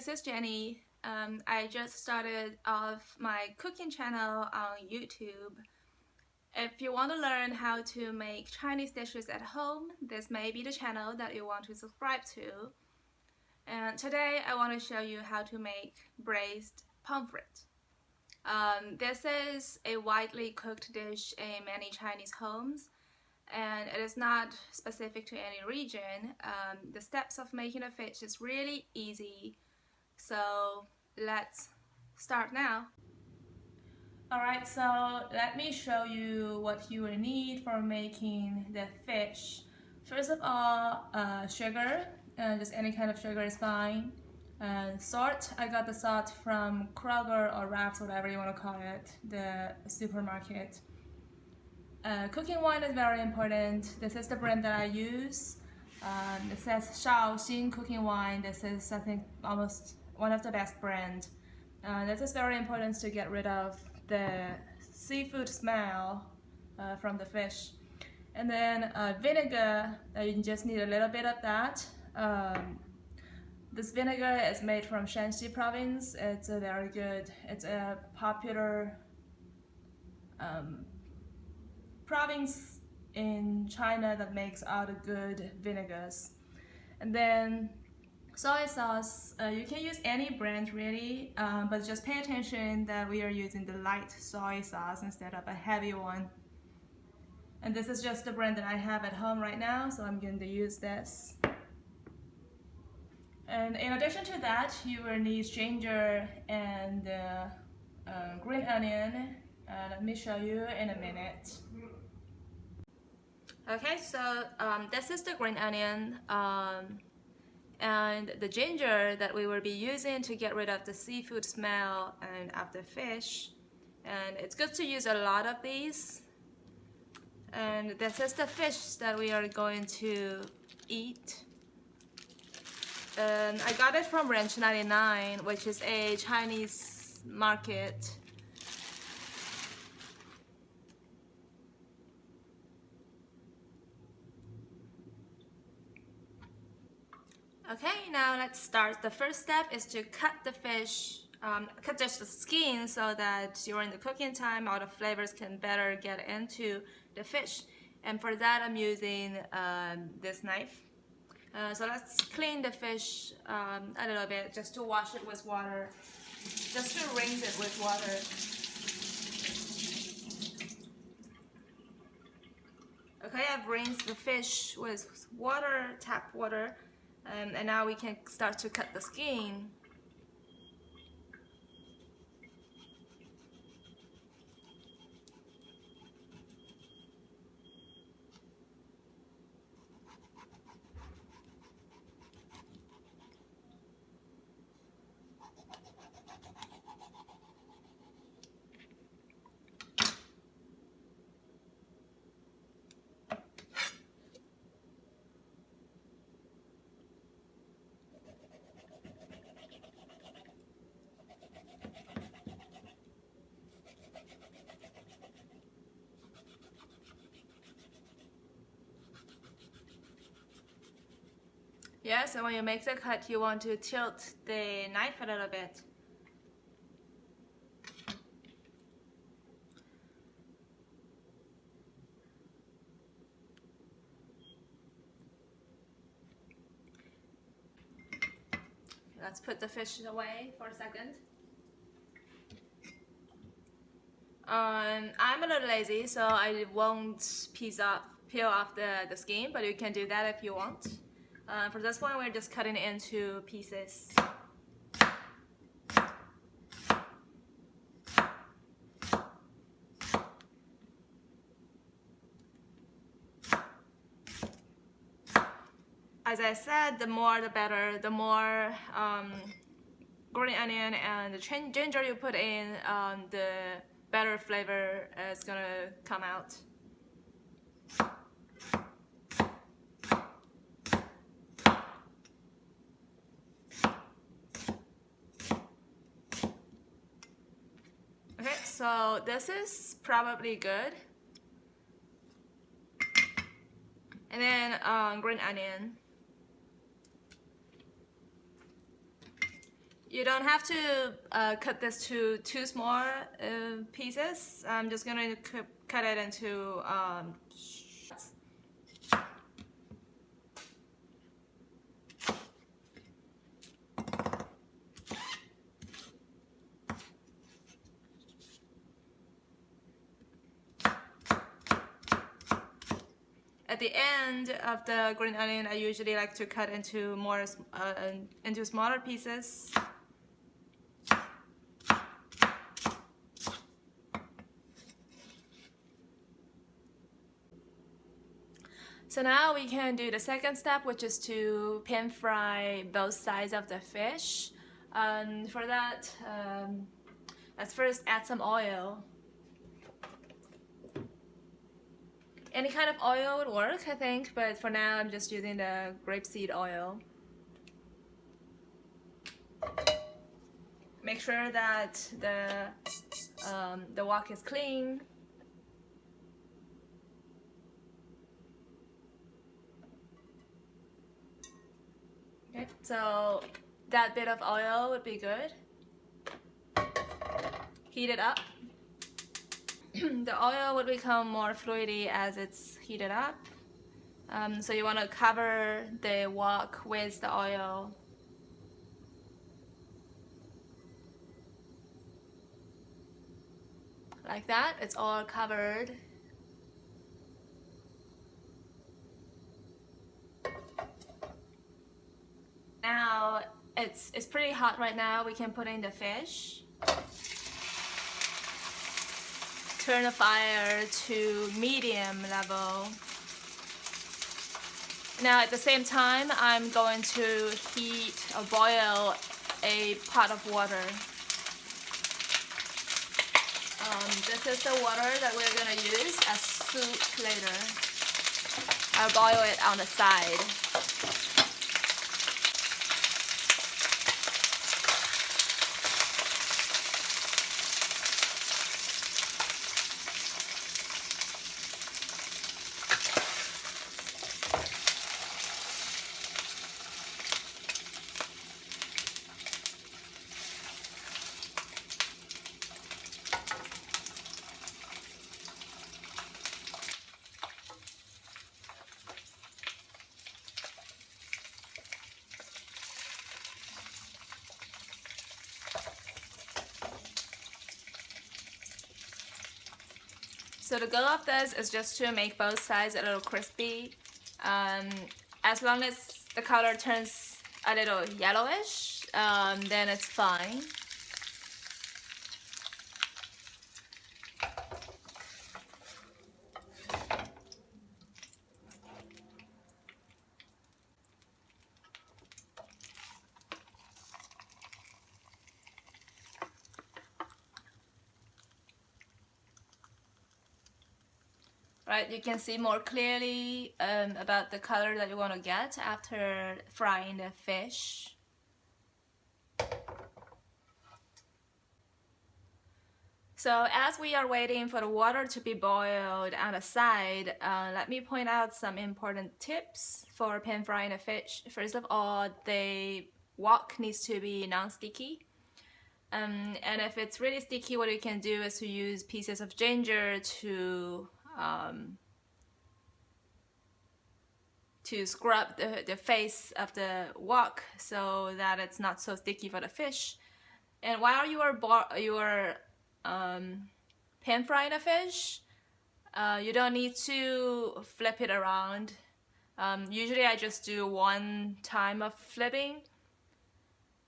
this is Jenny. I just started off my cooking channel on YouTube. If you want to learn how to make Chinese dishes at home, this may be the channel that you want to subscribe to. And today I want to show you how to make braised pomfret. This is a widely cooked dish in many Chinese homes, and it is not specific to any region. The steps of making the fish is really easy, so let's start now. Alright, so let me show you what you will need for making the fish. First of all, sugar, just any kind of sugar is fine. Salt, I got the salt from Kroger or Ralph's, whatever you want to call it, the supermarket. Cooking wine is very important. This is the brand that I use. It says Shaoxing cooking wine. This is, I think, almost one of the best brands. This is very important to get rid of the seafood smell from the fish. And then vinegar, you just need a little bit of that. This vinegar is made from Shanxi province. It's a very good, it's a popular province in China that makes all the good vinegars. And then soy sauce, you can use any brand really, but just pay attention that we are using the light soy sauce instead of a heavy one. And this is just the brand that I have at home right now, so I'm going to use this. And in addition to that, you will need ginger and green onion. Let me show you in a minute. Okay, so this is the green onion and the ginger that we will be using to get rid of the seafood smell and of the fish. And it's good to use a lot of these. And this is the fish that we are going to eat. I got it from Ranch 99, which is a Chinese market. Okay, now let's start. The first step is to cut the fish, cut just the skin so that during the cooking time all the flavors can better get into the fish. And for that I'm using this knife. So let's clean the fish a little bit, just to wash it with water, just to rinse it with water. Okay, I've rinsed the fish with water, tap water, and now we can start to cut the skin. Yeah, so when you make the cut, you want to tilt the knife a little bit. Let's put the fish away for a second. I'm a little lazy, so I won't peel off the skin, but you can do that if you want. For this one, we're just cutting it into pieces. As I said, the more the better. The more green onion and the ginger you put in, the better flavor is gonna come out. Okay, so this is probably good. And then green onion. You don't have to cut this to two small pieces. I'm just gonna cut it into at the end of the green onion, I usually like to cut into into smaller pieces. So now we can do the second step, which is to pan fry both sides of the fish. For that, let's first add some oil. Any kind of oil would work, I think, but for now I'm just using the grapeseed oil. Make sure that the wok is clean. Okay, so that bit of oil would be good. Heat it up. The oil would become more fluidy as it's heated up. So you want to cover the wok with the oil. Like that, it's all covered. Now it's pretty hot right now. We can put in the fish. Turn the fire to medium level. Now at the same time, I'm going to heat or boil a pot of water. This is the water that we're gonna use as soup later. I'll boil it on the side. So the goal of this is just to make both sides a little crispy. As long as the color turns a little yellowish, then it's fine. Right, you can see more clearly about the color that you want to get after frying the fish. So as we are waiting for the water to be boiled on the side, let me point out some important tips for pan frying the fish. First of all, the wok needs to be non-sticky. And if it's really sticky, what you can do is to use pieces of ginger to scrub the face of the wok so that it's not so sticky for the fish. And while you are pan frying the fish, you don't need to flip it around. Usually I just do one time of flipping,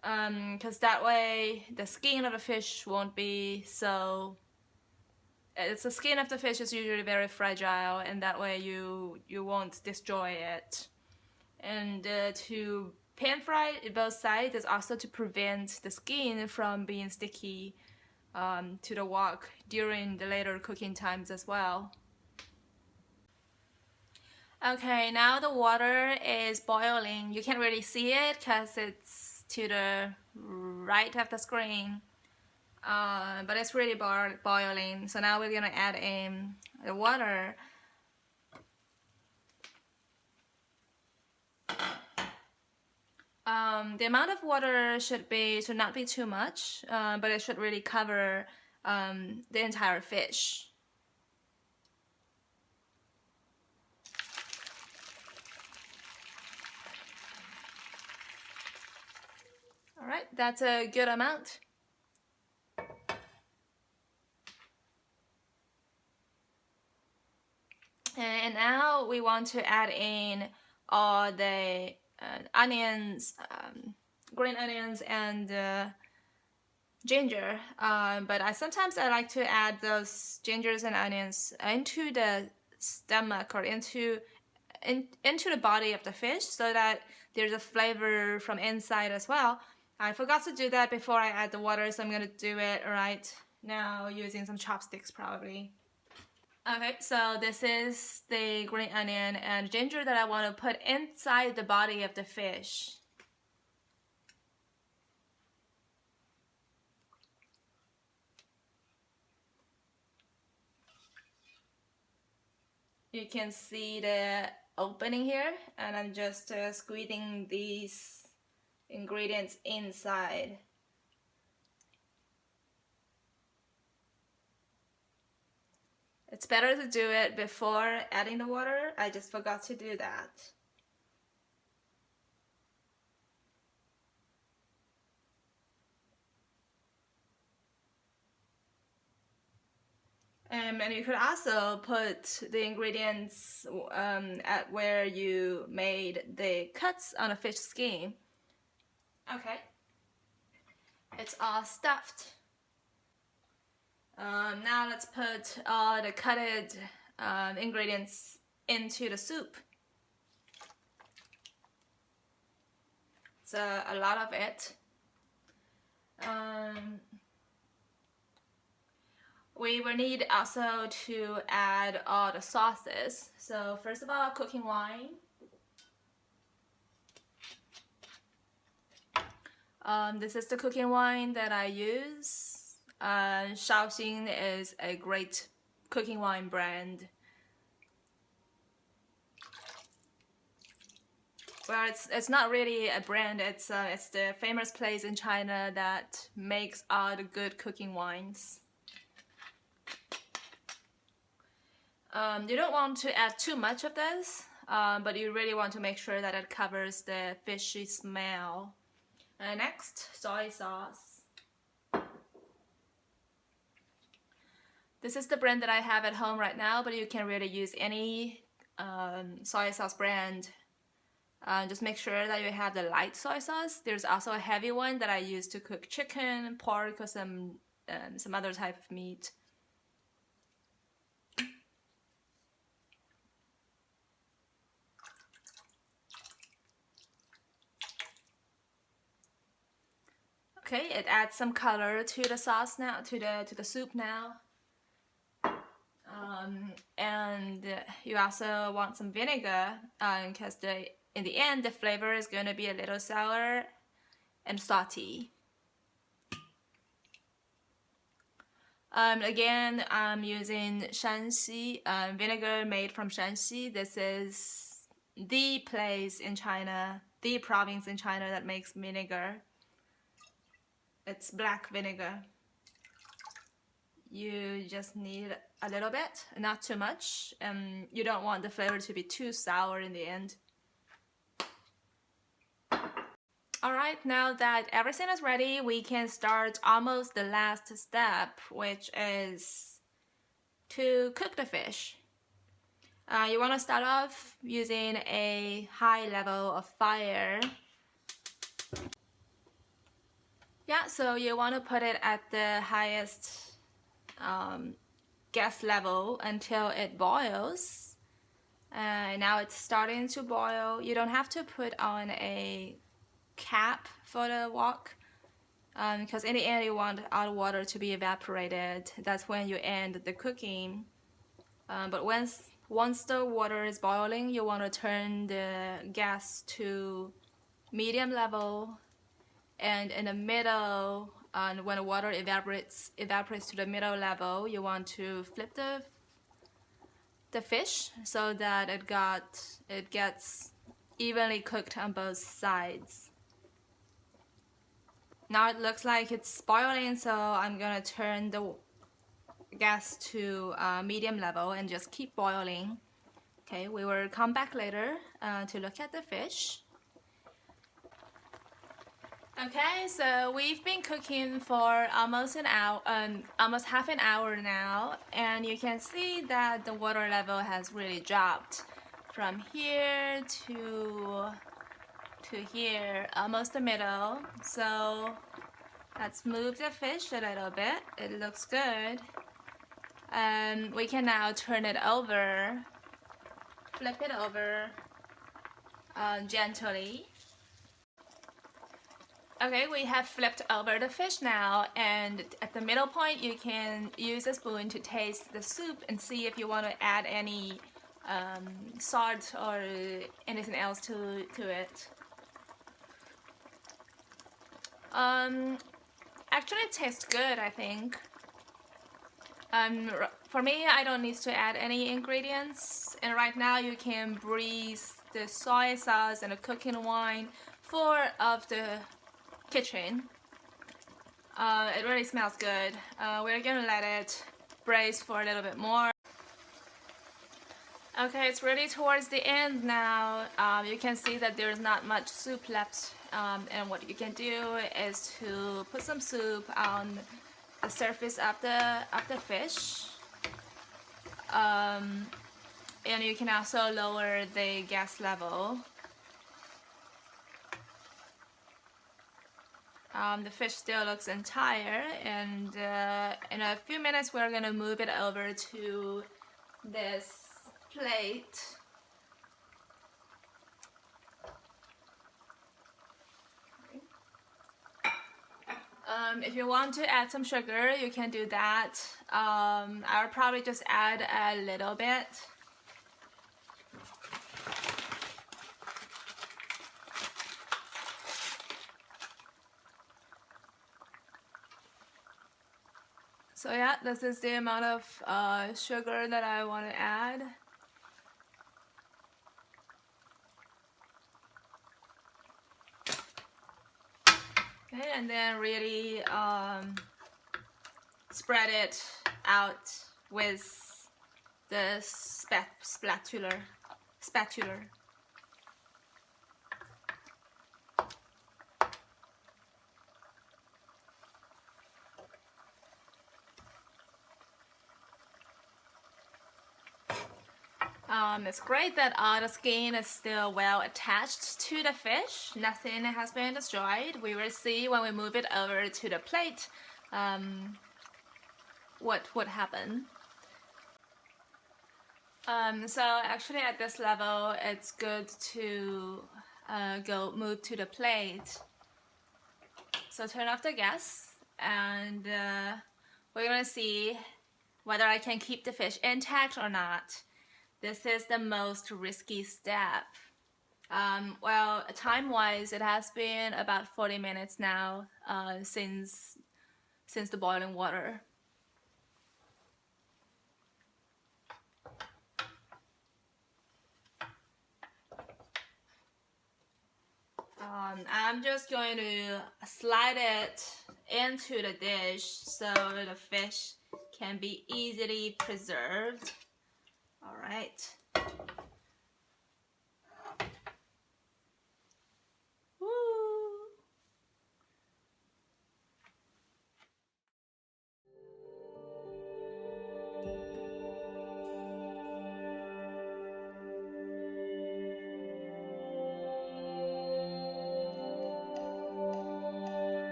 because that way the skin of the fish won't be so... the skin of the fish is usually very fragile, and that way you won't destroy it. And to pan fry both sides is also to prevent the skin from being sticky to the wok during the later cooking times as well. Okay, now the water is boiling. You can't really see it because it's to the right of the screen. But it's really boiling. So now we're gonna add in the water. The amount of water should not be too much, but it should really cover the entire fish. All right, that's a good amount. And now we want to add in all the onions, green onions, and ginger. But sometimes I like to add those gingers and onions into the stomach or into the body of the fish, so that there's a flavor from inside as well. I forgot to do that before I add the water, so I'm gonna do it right now using some chopsticks probably. Okay, so this is the green onion and ginger that I want to put inside the body of the fish. You can see the opening here, and I'm just squeezing these ingredients inside. It's better to do it before adding the water. I just forgot to do that. And you could also put the ingredients at where you made the cuts on a fish skin. Okay, it's all stuffed. Now let's put all the cutted ingredients into the soup. It's a lot of it. We will need also to add all the sauces. So first of all, cooking wine. This is the cooking wine that I use. Shaoxing is a great cooking wine brand. Well, it's not really a brand. It's the famous place in China that makes all the good cooking wines. You don't want to add too much of this, but you really want to make sure that it covers the fishy smell. Next, soy sauce. This is the brand that I have at home right now, but you can really use any soy sauce brand. Just make sure that you have the light soy sauce. There's also a heavy one that I use to cook chicken, pork, or some other type of meat. Okay, it adds some color to the sauce now, to the soup now. And you also want some vinegar, because in the end the flavor is going to be a little sour and salty. Again, I'm using Shanxi vinegar made from Shanxi. This is the place in China, the province in China that makes vinegar. It's black vinegar. You just need a little bit, not too much. You don't want the flavor to be too sour in the end. Alright, now that everything is ready, we can start almost the last step, which is to cook the fish. You want to start off using a high level of fire. Yeah, so you want to put it at the highest gas level until it boils. Now it's starting to boil. You don't have to put on a cap for the wok, because in the end you want all the water to be evaporated. That's when you end the cooking. But once the water is boiling, you want to turn the gas to medium level, and in the middle, when the water evaporates to the middle level, you want to flip the fish so that it gets evenly cooked on both sides. Now it looks like it's boiling, so I'm gonna turn the gas to medium level and just keep boiling. Okay, we will come back later to look at the fish. Okay, so we've been cooking for almost an hour, almost half an hour now, and you can see that the water level has really dropped from here to here, almost the middle. So let's move the fish a little bit. It looks good. And we can now turn it over, flip it over gently. Okay, we have flipped over the fish now, and at the middle point you can use a spoon to taste the soup and see if you want to add any salt or anything else to it. Actually it tastes good, I think. For me, I don't need to add any ingredients, and right now you can breeze the soy sauce and the cooking wine of the kitchen. It really smells good. We're gonna let it braise for a little bit more. Okay, it's really towards the end now. You can see that there's not much soup left, and what you can do is to put some soup on the surface of the fish, and you can also lower the gas level. The fish still looks entire, and in a few minutes we're gonna move it over to this plate. If you want to add some sugar, you can do that. I would probably just add a little bit. So yeah, this is the amount of sugar that I want to add. Okay, and then really spread it out with the spatula. It's great that all the skin is still well attached to the fish. Nothing has been destroyed. We will see when we move it over to the plate what would happen. So actually at this level it's good to move to the plate. So turn off the gas, and we're gonna see whether I can keep the fish intact or not. This is the most risky step. Well, time-wise, it has been about 40 minutes now since the boiling water. I'm just going to slide it into the dish so the fish can be easily preserved. All right. Woo.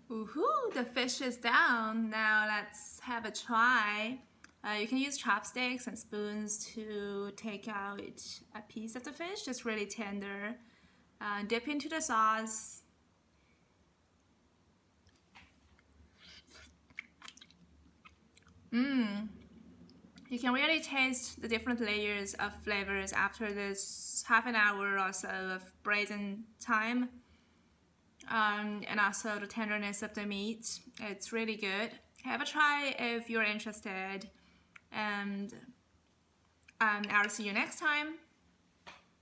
Woohoo! The fish is down. Now let's have a try. You can use chopsticks and spoons to take out a piece of the fish, just really tender. Dip into the sauce. You can really taste the different layers of flavors after this half an hour or so of braising time, and also the tenderness of the meat. It's really good. Have a try if you're interested, and I'll see you next time.